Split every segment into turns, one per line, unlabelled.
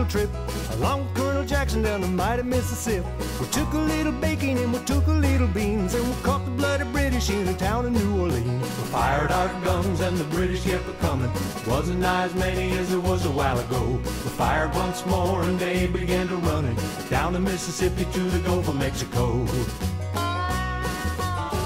trip along with Colonel Jackson down the mighty Mississippi. We took a little bacon and we took a little beans, and we caught the bloody British in the town of New Orleans. We fired our guns and the British kept a-coming. Wasn't as many as it was a while ago. We fired once more and they began to running down the Mississippi to the Gulf of Mexico.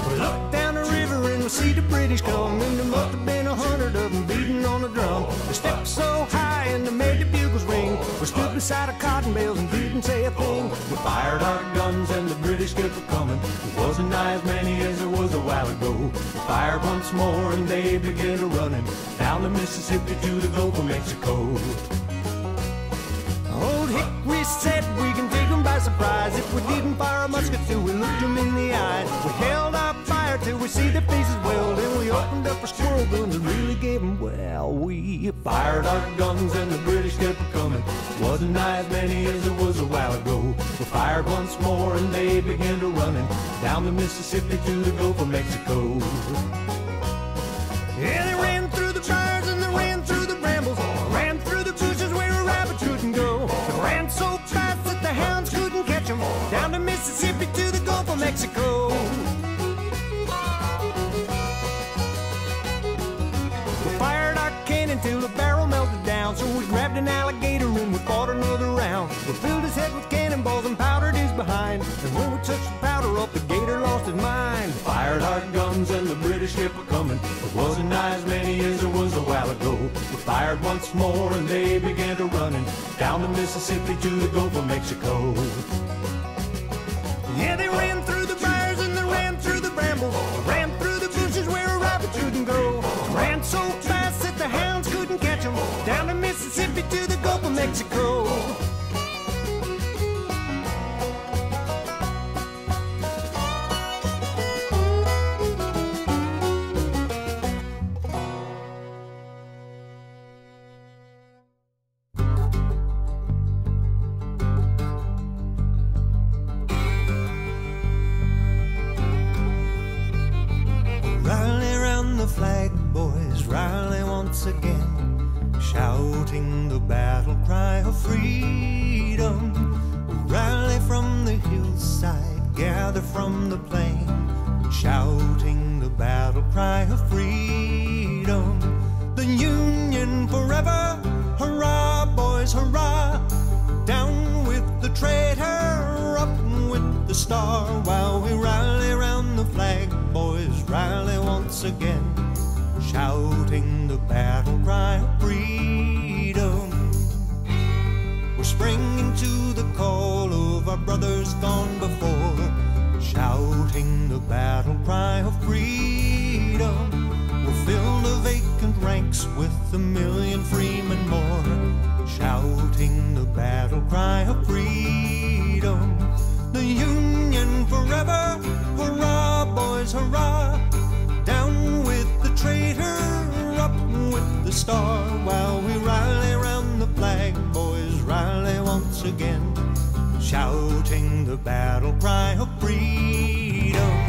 We looked down the river and we see the British come, and there must have been 100 of them beating on the drum. They stepped so high and they made the bugles ring. We stood beside our cotton bales and didn't say a thing. We fired our guns and the British kept coming. It wasn't as many as it was a while ago. We fired once more and they began to running down the Mississippi to the Gulf of Mexico. Old Hickory said we can take them by surprise. If we didn't fire a musket till we looked them in the eye. We held our fire till we see their faces well. Then we opened up our squirrel guns and really gave them well. We fired our guns and the British kept coming. Wasn't as many as it was a while ago. We fired once more and they began to running down the Mississippi to the Gulf of Mexico. Yeah, they ran through the briars and they ran through the brambles, ran through the bushes where a rabbit couldn't go. They ran so fast that the hounds couldn't catch them, down the Mississippi to the Gulf of Mexico. We fired our cannon till the barrel melted down, so we grabbed an alligator and we fought another round. We filled his head with cannonballs and powdered his behind, and when we touched the powder up, the gator lost his mind. We fired our guns and the British kept coming. It wasn't as many as it was a while ago. We fired once more and they began to running down the Mississippi to the Gulf of Mexico. Yeah, they ran through the briars and they ran through the brambles, ran through the bushes where a rabbit couldn't go. Ran so fast that the hounds couldn't catch them, down the Mississippi to the Gulf of Mexico.
Rally round the flag, boys, rally once again, shouting the battle cry of freedom. Rally from the hillside, gather from the plain, shouting the battle cry of freedom. The Union forever, hurrah, boys, hurrah! Down with the traitor, up with the star, while we rally round the flag, boys, rally once again, shouting the battle cry of freedom. We're springing to the call of our brothers gone before, shouting the battle cry of freedom. We'll fill the vacant ranks with 1,000,000 freemen more, shouting the battle cry of freedom. The Union forever, hurrah, boys, hurrah! Down with the traitor, up with the star, while we rally round the flag, boys, rally once again, shouting the battle cry of freedom.